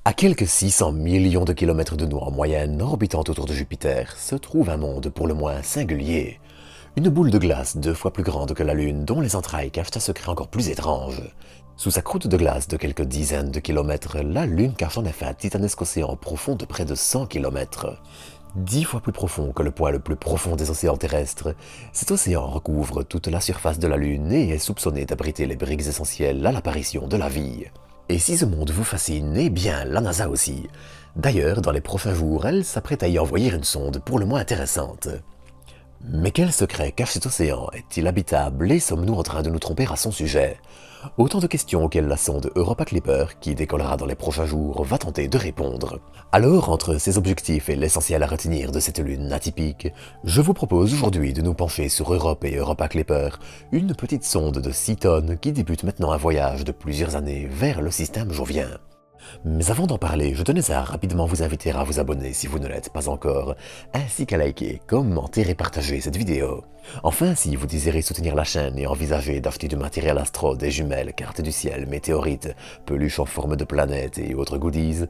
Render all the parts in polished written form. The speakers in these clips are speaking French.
À quelques 600 millions de kilomètres de nous en moyenne, orbitant autour de Jupiter, se trouve un monde pour le moins singulier. Une boule de glace 2 fois plus grande que la Lune, dont les entrailles cachent un secret encore plus étrange. Sous sa croûte de glace de quelques dizaines de kilomètres, la Lune cache en effet un titanesque océan profond de près de 100 kilomètres. 10 fois plus profond que le point le plus profond des océans terrestres, cet océan recouvre toute la surface de la Lune et est soupçonné d'abriter les briques essentielles à l'apparition de la vie. Et si ce monde vous fascine, eh bien la NASA aussi. D'ailleurs, dans les prochains jours, elle s'apprête à y envoyer une sonde pour le moins intéressante. Mais quel secret cache cet océan? Est-il habitable et sommes-nous en train de nous tromper à son sujet? Autant de questions auxquelles la sonde Europa Clipper, qui décollera dans les prochains jours, va tenter de répondre. Alors, entre ces objectifs et l'essentiel à retenir de cette lune atypique, je vous propose aujourd'hui de nous pencher sur Europe et Europa Clipper, une petite sonde de 6 tonnes qui débute maintenant un voyage de plusieurs années vers le système jovien. Mais avant d'en parler, je tenais à rapidement vous inviter à vous abonner si vous ne l'êtes pas encore, ainsi qu'à liker, commenter et partager cette vidéo. Enfin, si vous désirez soutenir la chaîne et envisager d'acheter du matériel astro, des jumelles, cartes du ciel, météorites, peluches en forme de planètes et autres goodies,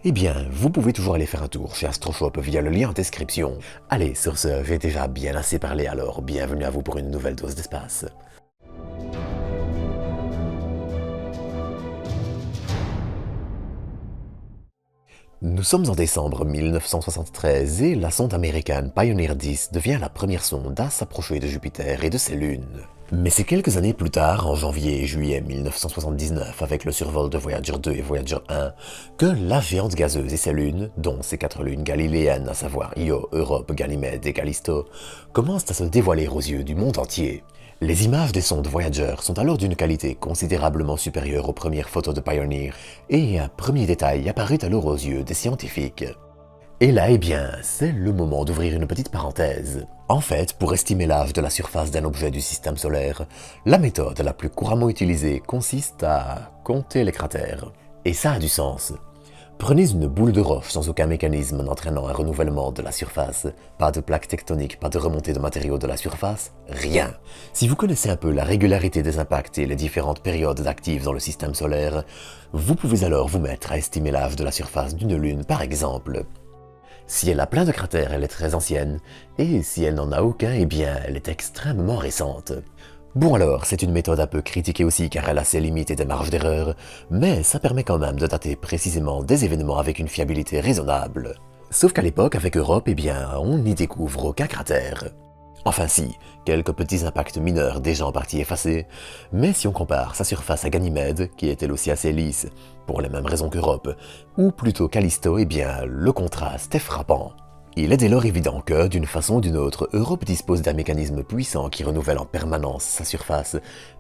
eh bien, vous pouvez toujours aller faire un tour chez AstroShop via le lien en description. Allez, sur ce, j'ai déjà bien assez parlé alors, bienvenue à vous pour une nouvelle dose d'espace. Nous sommes en décembre 1973 et la sonde américaine Pioneer 10 devient la première sonde à s'approcher de Jupiter et de ses lunes. Mais c'est quelques années plus tard, en janvier et juillet 1979, avec le survol de Voyager 2 et Voyager 1, que la géante gazeuse et ses lunes, dont ses 4 lunes galiléennes, à savoir Io, Europe, Ganymède et Callisto, commencent à se dévoiler aux yeux du monde entier. Les images des sondes Voyager sont alors d'une qualité considérablement supérieure aux premières photos de Pioneer, et un premier détail apparut alors aux yeux des scientifiques. Et là, eh bien, c'est le moment d'ouvrir une petite parenthèse. En fait, pour estimer l'âge de la surface d'un objet du système solaire, la méthode la plus couramment utilisée consiste à compter les cratères. Et ça a du sens. Prenez une boule de roche sans aucun mécanisme n'entraînant un renouvellement de la surface, pas de plaques tectoniques, pas de remontée de matériaux de la surface, rien. Si vous connaissez un peu la régularité des impacts et les différentes périodes actives dans le système solaire, vous pouvez alors vous mettre à estimer l'âge de la surface d'une lune par exemple. Si elle a plein de cratères, elle est très ancienne, et si elle n'en a aucun, eh bien elle est extrêmement récente. Bon alors, c'est une méthode un peu critiquée aussi car elle a ses limites et des marges d'erreur, mais ça permet quand même de dater précisément des événements avec une fiabilité raisonnable. Sauf qu'à l'époque, avec Europe, eh bien, on n'y découvre aucun cratère. Enfin si, quelques petits impacts mineurs déjà en partie effacés, mais si on compare sa surface à Ganymède, qui est elle aussi assez lisse, pour les mêmes raisons qu'Europe, ou plutôt Callisto, eh bien, le contraste est frappant. Il est dès lors évident que, d'une façon ou d'une autre, Europe dispose d'un mécanisme puissant qui renouvelle en permanence sa surface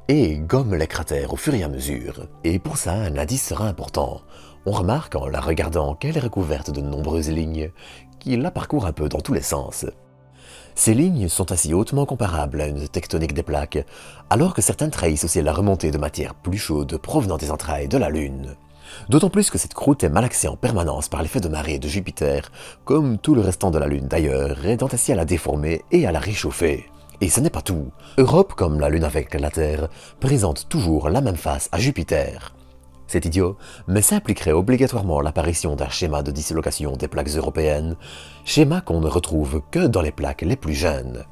et gomme les cratères au fur et à mesure. Et pour ça, un indice sera important. On remarque en la regardant qu'elle est recouverte de nombreuses lignes qui la parcourent un peu dans tous les sens. Ces lignes sont ainsi hautement comparables à une tectonique des plaques, alors que certaines trahissent aussi la remontée de matière plus chaude provenant des entrailles de la Lune. D'autant plus que cette croûte est malaxée en permanence par l'effet de marée de Jupiter, comme tout le restant de la Lune d'ailleurs, aidant ainsi à la déformer et à la réchauffer. Et ce n'est pas tout. Europe, comme la Lune avec la Terre, présente toujours la même face à Jupiter. C'est idiot, mais ça impliquerait obligatoirement l'apparition d'un schéma de dislocation des plaques européennes, schéma qu'on ne retrouve que dans les plaques les plus jeunes.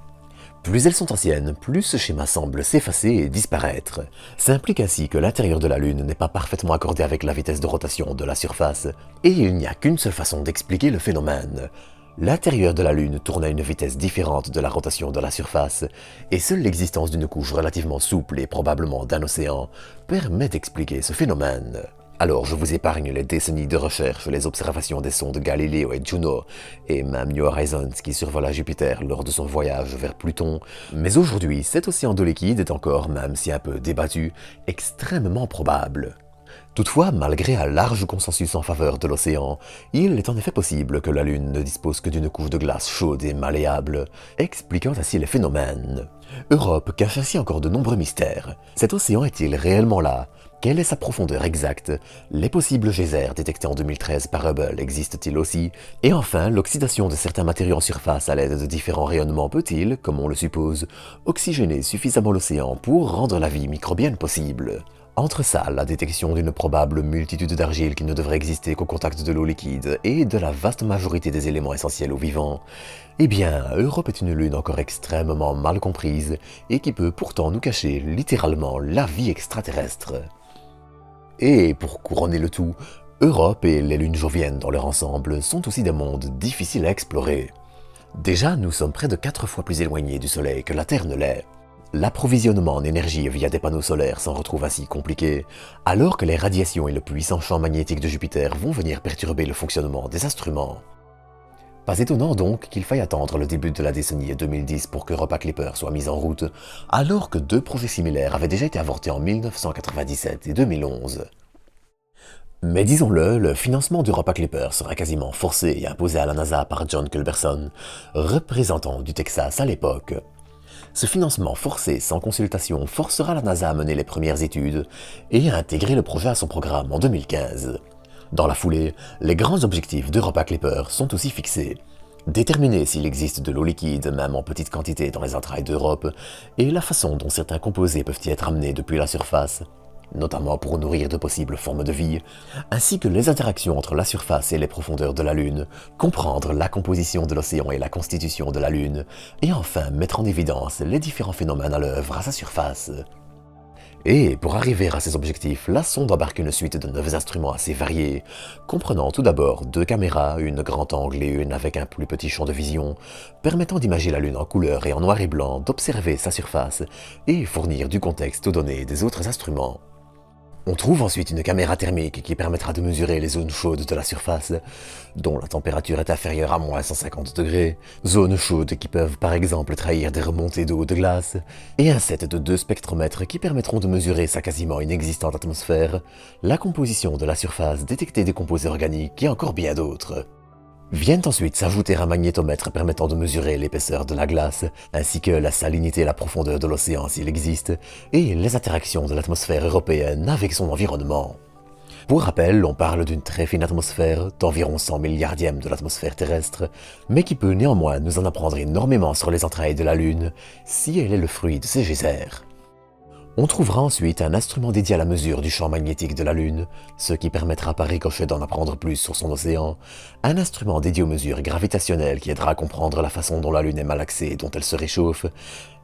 Plus elles sont anciennes, plus ce schéma semble s'effacer et disparaître. Ça implique ainsi que l'intérieur de la Lune n'est pas parfaitement accordé avec la vitesse de rotation de la surface, et il n'y a qu'une seule façon d'expliquer le phénomène. L'intérieur de la Lune tourne à une vitesse différente de la rotation de la surface, et seule l'existence d'une couche relativement souple et probablement d'un océan permet d'expliquer ce phénomène. Alors je vous épargne les décennies de recherche, les observations des sondes Galileo et Juno, et même New Horizons qui survola Jupiter lors de son voyage vers Pluton, mais aujourd'hui cet océan d'eau liquide est encore, même si un peu débattu, extrêmement probable. Toutefois, malgré un large consensus en faveur de l'océan, il est en effet possible que la Lune ne dispose que d'une couche de glace chaude et malléable, expliquant ainsi les phénomènes. Europe cache ainsi encore de nombreux mystères. Cet océan est-il réellement là? Quelle est sa profondeur exacte? Les possibles geysers détectés en 2013 par Hubble existent-ils aussi? Et enfin, l'oxydation de certains matériaux en surface à l'aide de différents rayonnements peut-il, comme on le suppose, oxygéner suffisamment l'océan pour rendre la vie microbienne possible? Entre ça, la détection d'une probable multitude d'argiles qui ne devraient exister qu'au contact de l'eau liquide et de la vaste majorité des éléments essentiels aux vivants, eh bien, Europe est une lune encore extrêmement mal comprise et qui peut pourtant nous cacher littéralement la vie extraterrestre. Et pour couronner le tout, Europe et les lunes joviennes dans leur ensemble sont aussi des mondes difficiles à explorer. Déjà, nous sommes près de 4 fois plus éloignés du Soleil que la Terre ne l'est. L'approvisionnement en énergie via des panneaux solaires s'en retrouve ainsi compliqué, alors que les radiations et le puissant champ magnétique de Jupiter vont venir perturber le fonctionnement des instruments. Pas étonnant donc qu'il faille attendre le début de la décennie 2010 pour qu'Europa Clipper soit mise en route, alors que 2 projets similaires avaient déjà été avortés en 1997 et 2011. Mais disons-le, le financement d'Europa Clipper sera quasiment forcé et imposé à la NASA par John Culberson, représentant du Texas à l'époque. Ce financement forcé sans consultation forcera la NASA à mener les premières études et à intégrer le projet à son programme en 2015. Dans la foulée, les grands objectifs d'Europa Clipper sont aussi fixés. Déterminer s'il existe de l'eau liquide, même en petite quantité dans les entrailles d'Europe, et la façon dont certains composés peuvent y être amenés depuis la surface, notamment pour nourrir de possibles formes de vie, ainsi que les interactions entre la surface et les profondeurs de la Lune, comprendre la composition de l'océan et la constitution de la Lune, et enfin mettre en évidence les différents phénomènes à l'œuvre à sa surface. Et pour arriver à ces objectifs, la sonde embarque une suite de 9 instruments assez variés, comprenant tout d'abord 2 caméras, une grand angle et une avec un plus petit champ de vision, permettant d'imager la Lune en couleur et en noir et blanc, d'observer sa surface et fournir du contexte aux données des autres instruments. On trouve ensuite une caméra thermique qui permettra de mesurer les zones chaudes de la surface, dont la température est inférieure à moins 150 degrés, zones chaudes qui peuvent par exemple trahir des remontées d'eau de glace, et un set de 2 spectromètres qui permettront de mesurer sa quasiment inexistante atmosphère, la composition de la surface, détecter des composés organiques et encore bien d'autres. Viennent ensuite s'ajouter un magnétomètre permettant de mesurer l'épaisseur de la glace, ainsi que la salinité et la profondeur de l'océan s'il existe, et les interactions de l'atmosphère européenne avec son environnement. Pour rappel, on parle d'une très fine atmosphère, d'environ 100 milliardièmes de l'atmosphère terrestre, mais qui peut néanmoins nous en apprendre énormément sur les entrailles de la Lune, si elle est le fruit de ses geysers. On trouvera ensuite un instrument dédié à la mesure du champ magnétique de la Lune, ce qui permettra par ricochet d'en apprendre plus sur son océan, un instrument dédié aux mesures gravitationnelles qui aidera à comprendre la façon dont la Lune est malaxée et dont elle se réchauffe,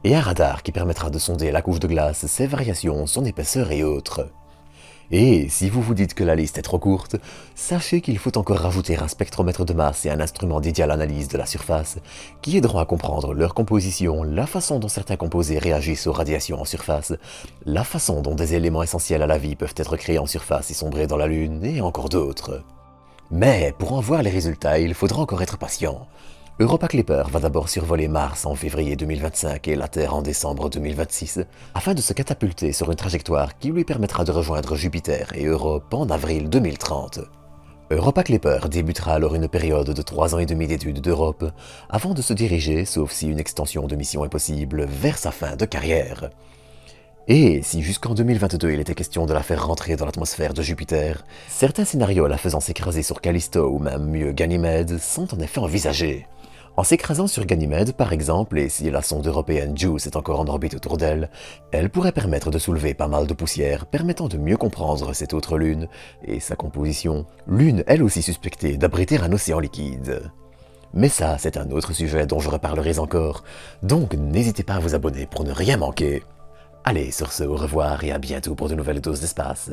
et un radar qui permettra de sonder la couche de glace, ses variations, son épaisseur et autres. Et si vous vous dites que la liste est trop courte, sachez qu'il faut encore rajouter un spectromètre de masse et un instrument dédié à l'analyse de la surface, qui aideront à comprendre leur composition, la façon dont certains composés réagissent aux radiations en surface, la façon dont des éléments essentiels à la vie peuvent être créés en surface et sombrer dans la Lune, et encore d'autres. Mais pour en voir les résultats, il faudra encore être patient. Europa Clipper va d'abord survoler Mars en février 2025 et la Terre en décembre 2026, afin de se catapulter sur une trajectoire qui lui permettra de rejoindre Jupiter et Europe en avril 2030. Europa Clipper débutera alors une période de 3 ans et demi d'études d'Europe, avant de se diriger, sauf si une extension de mission est possible, vers sa fin de carrière. Et si jusqu'en 2022 il était question de la faire rentrer dans l'atmosphère de Jupiter, certains scénarios la faisant s'écraser sur Callisto ou même mieux Ganymède sont en effet envisagés. En s'écrasant sur Ganymède par exemple, et si la sonde européenne JUICE est encore en orbite autour d'elle, elle pourrait permettre de soulever pas mal de poussière, permettant de mieux comprendre cette autre lune et sa composition, lune elle aussi suspectée d'abriter un océan liquide. Mais ça, c'est un autre sujet dont je reparlerai encore, donc n'hésitez pas à vous abonner pour ne rien manquer. Allez, sur ce, au revoir et à bientôt pour de nouvelles doses d'espace.